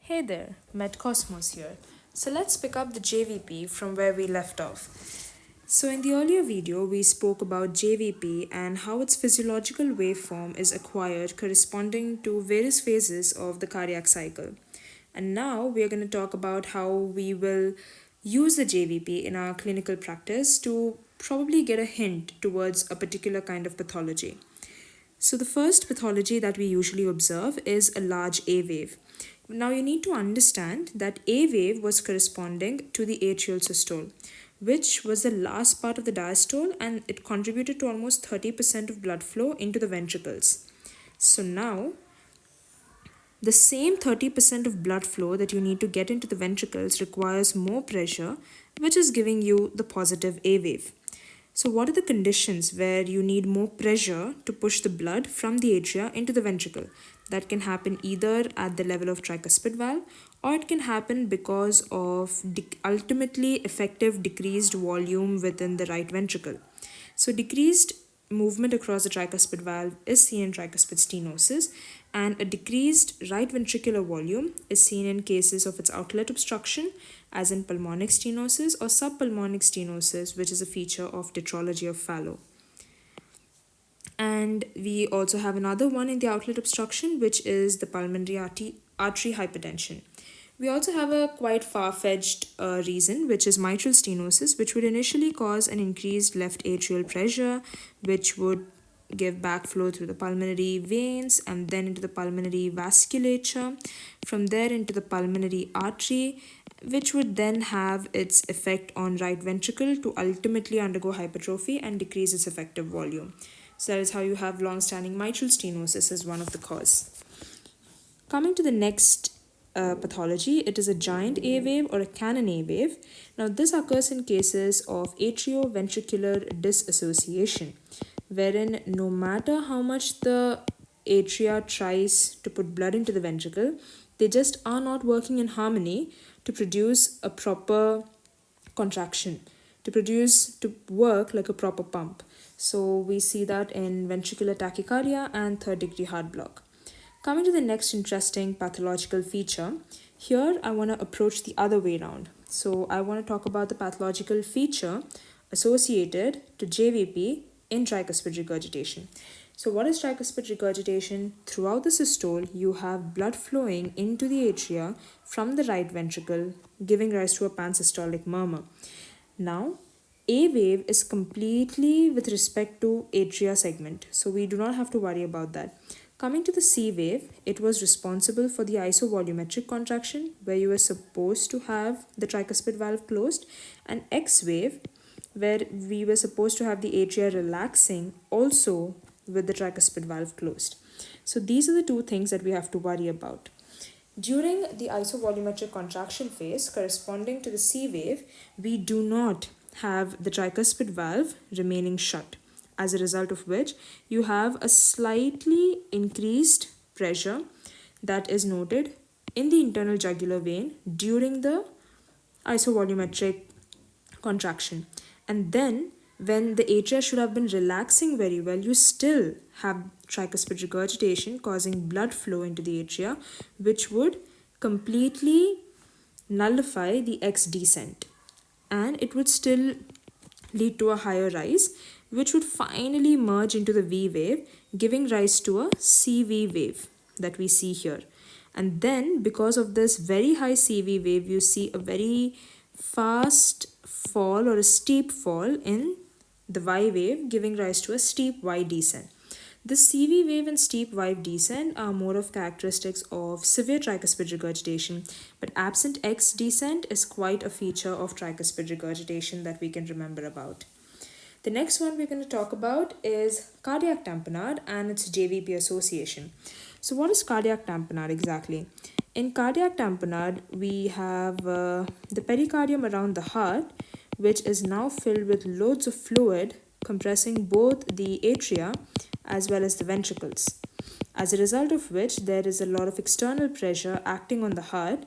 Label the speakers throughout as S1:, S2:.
S1: Hey there, MedCosmos here. So let's pick up the JVP from where we left off. So in the earlier video, we spoke about JVP and how its physiological waveform is acquired corresponding to various phases of the cardiac cycle. And now we are going to talk about how we will use the JVP in our clinical practice to probably get a hint towards a particular kind of pathology. So, the first pathology that we usually observe is a large A wave. Now, you need to understand that A wave was corresponding to the atrial systole, which was the last part of the diastole, and it contributed to almost 30% of blood flow into the ventricles. So, now the same 30% of blood flow that you need to get into the ventricles requires more pressure, which is giving you the positive A wave. So, what are the conditions where you need more pressure to push the blood from the atria into the ventricle? That can happen either at the level of tricuspid valve, or it can happen because of ultimately effective decreased volume within the right ventricle. So, decreased movement across the tricuspid valve is seen in tricuspid stenosis, and a decreased right ventricular volume is seen in cases of its outlet obstruction, as in pulmonic stenosis or subpulmonic stenosis, which is a feature of tetralogy of Fallot. And we also have another one in the outlet obstruction, which is the pulmonary artery hypertension. We also have a quite far-fetched reason, which is mitral stenosis, which would initially cause an increased left atrial pressure, which would give backflow through the pulmonary veins and then into the pulmonary vasculature, from there into the pulmonary artery, which would then have its effect on right ventricle to ultimately undergo hypertrophy and decrease its effective volume. So that is how you have long-standing mitral stenosis as one of the cause. Coming to the next pathology, it is a giant A wave or a cannon A wave. Now, this occurs in cases of atrioventricular dissociation, wherein no matter how much the atria tries to put blood into the ventricle, they just are not working in harmony to produce a proper contraction, to work like a proper pump. So we see that in ventricular tachycardia and third degree heart block. Coming to the next interesting pathological feature, here I want to approach the other way around. So I want to talk about the pathological feature associated to JVP in tricuspid regurgitation. So what is tricuspid regurgitation? Throughout the systole, you have blood flowing into the atria from the right ventricle, giving rise to a pansystolic murmur. Now, A wave is completely with respect to atria segment, so we do not have to worry about that. Coming to the C wave, it was responsible for the isovolumetric contraction, where you were supposed to have the tricuspid valve closed, and X wave, where we were supposed to have the atria relaxing also with the tricuspid valve closed. So these are the two things that we have to worry about. During the isovolumetric contraction phase corresponding to the C wave, we do not have the tricuspid valve remaining shut, as a result of which you have a slightly increased pressure that is noted in the internal jugular vein during the isovolumetric contraction. And then when the atria should have been relaxing very well, you still have tricuspid regurgitation causing blood flow into the atria, which would completely nullify the X descent. And it would still lead to a higher rise, which would finally merge into the V wave, giving rise to a CV wave that we see here. And then, because of this very high CV wave, you see a very fast fall or a steep fall in the Y wave, giving rise to a steep Y descent. The CV wave and steep Y descent are more of characteristics of severe tricuspid regurgitation, but absent X descent is quite a feature of tricuspid regurgitation that we can remember about. The next one we're going to talk about is cardiac tamponade and its JVP association. So what is cardiac tamponade exactly? In cardiac tamponade, we have the pericardium around the heart, which is now filled with loads of fluid compressing both the atria as well as the ventricles, as a result of which there is a lot of external pressure acting on the heart,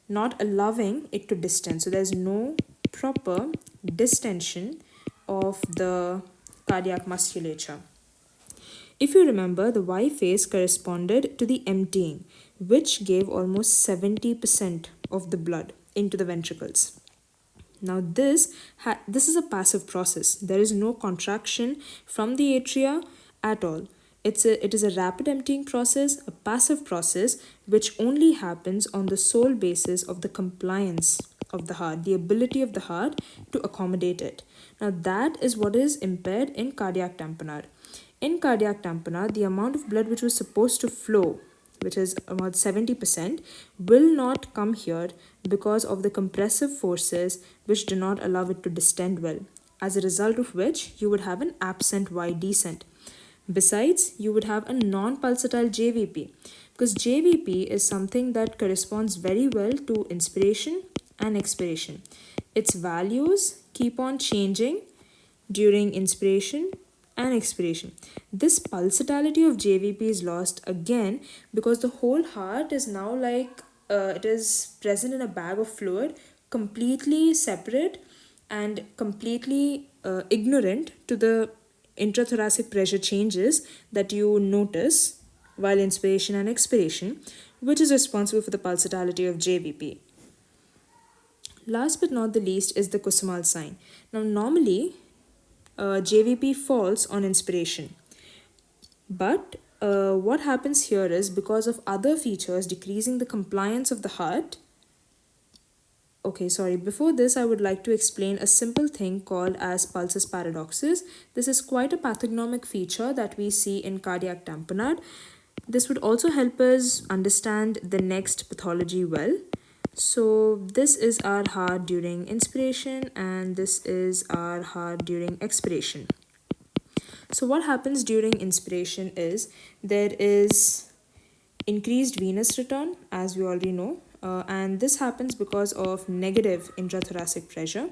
S1: not allowing it to distend. So there's no proper distension of the cardiac musculature. If you remember, the Y phase corresponded to the emptying, which gave almost 70% of the blood into the ventricles. Now this is a passive process. There is no contraction from the atria at all. It is a rapid emptying process, a passive process, which only happens on the sole basis of the compliance of the heart, the ability of the heart to accommodate it. Now that is what is impaired in cardiac tamponade. In cardiac tamponade, the amount of blood which was supposed to flow, which is about 70%, will not come here because of the compressive forces which do not allow it to distend well, as a result of which you would have an absent Y descent. Besides, you would have a non-pulsatile JVP, because JVP is something that corresponds very well to inspiration and expiration. Its values keep on changing during inspiration and expiration. This pulsatility of JVP is lost again because the whole heart is now like it is present in a bag of fluid, completely separate and completely ignorant to the intrathoracic pressure changes that you notice while inspiration and expiration, which is responsible for the pulsatility of JVP. Last but not the least is the Kusamal sign. Now, normally, JVP falls on inspiration, but what happens here is because of other features decreasing the compliance of the heart. Okay, sorry. Before this, I would like to explain a simple thing called as pulsus paradoxus. This is quite a pathognomic feature that we see in cardiac tamponade. This would also help us understand the next pathology well. So this is our heart during inspiration and this is our heart during expiration. So what happens during inspiration is there is increased venous return, as we already know, and this happens because of negative intrathoracic pressure.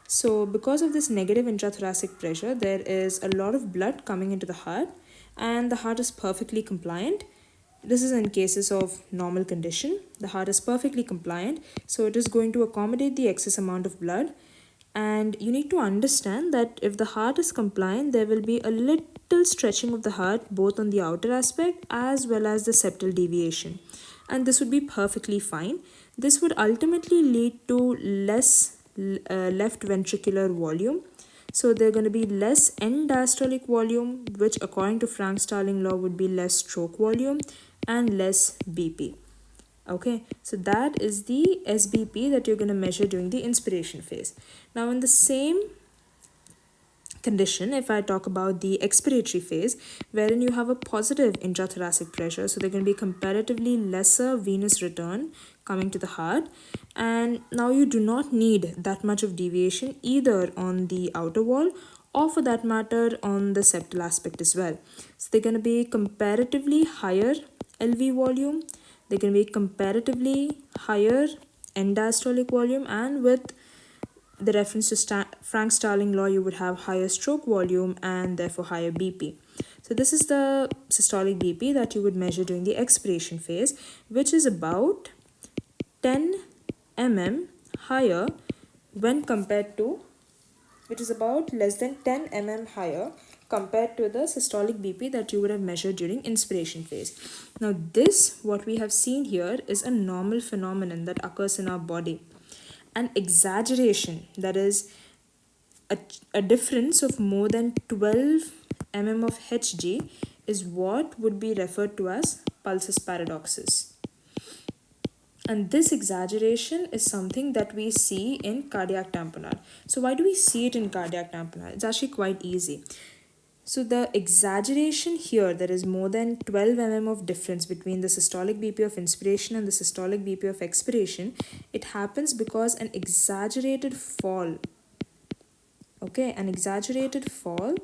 S1: So because of this negative intrathoracic pressure, there is a lot of blood coming into the heart and the heart is perfectly compliant. This is in cases of normal condition. The heart is perfectly compliant, so it is going to accommodate the excess amount of blood. And you need to understand that if the heart is compliant, there will be a little stretching of the heart both on the outer aspect as well as the septal deviation. And this would be perfectly fine. This would ultimately lead to less left ventricular volume. So there are going to be less end diastolic volume, which according to Frank-Starling law would be less stroke volume and less BP. Okay, so that is the SBP that you're going to measure during the inspiration phase. Now in the same condition, if I talk about the expiratory phase, wherein you have a positive intrathoracic pressure, so there's going to be comparatively lesser venous return coming to the heart, and now you do not need that much of deviation either on the outer wall or for that matter on the septal aspect as well. So they're going to be comparatively higher LV volume, they can be comparatively higher end diastolic volume, and with the reference to Frank-Starling law, you would have higher stroke volume and therefore higher BP. So this is the systolic BP that you would measure during the expiration phase, which is about 10 mm higher when compared to, which is about less than 10 mm higher compared to the systolic BP that you would have measured during inspiration phase. Now this, what we have seen here, is a normal phenomenon that occurs in our body. An exaggeration, that is a difference of more than 12 mm of Hg, is what would be referred to as pulsus paradoxus. And this exaggeration is something that we see in cardiac tamponade. So why do we see it in cardiac tamponade? It's actually quite easy. So the exaggeration here, there is more than 12 mm of difference between the systolic BP of inspiration and the systolic BP of expiration. It happens because an exaggerated fall, okay, an exaggerated fall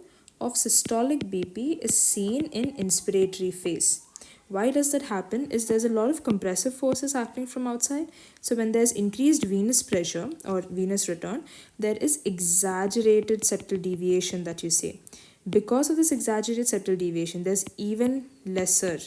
S1: of systolic BP is seen in inspiratory phase. Why does that happen? Is there's a lot of compressive forces happening from outside. So when there's increased venous pressure or venous return, there is exaggerated septal deviation that you see. Because of this exaggerated septal deviation, there's even lesser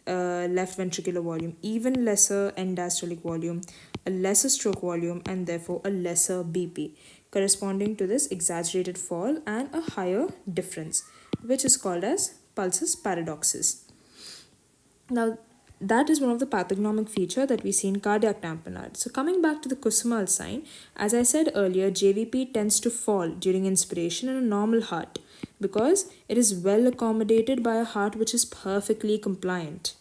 S1: left ventricular volume, even lesser end diastolic volume, a lesser stroke volume, and therefore a lesser BP, corresponding to this exaggerated fall and a higher difference, which is called as pulsus paradoxus. Now, that is one of the pathognomic feature that we see in cardiac tamponade. So coming back to the Kusumal sign, as I said earlier, JVP tends to fall during inspiration in a normal heart because it is well accommodated by a heart which is perfectly compliant.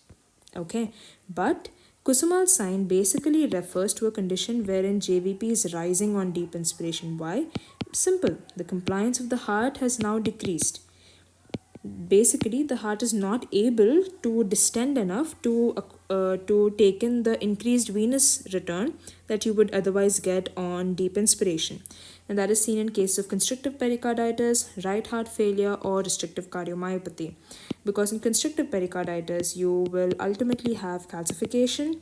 S1: Okay, but Kusumal sign basically refers to a condition wherein JVP is rising on deep inspiration. Why? Simple. The compliance of the heart has now decreased. Basically, the heart is not able to distend enough to take in the increased venous return that you would otherwise get on deep inspiration, and that is seen in case of constrictive pericarditis, right heart failure, or restrictive cardiomyopathy. Because in constrictive pericarditis, you will ultimately have calcification.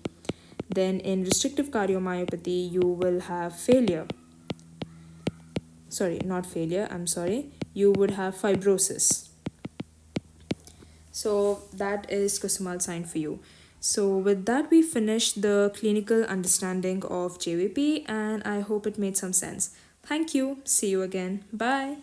S1: Then in restrictive cardiomyopathy, you will have failure. Sorry, not failure. I'm sorry. You would have fibrosis. So that is Kusumal sign for you. So with that, we finished the clinical understanding of JVP, and I hope it made some sense. Thank you. See you again. Bye.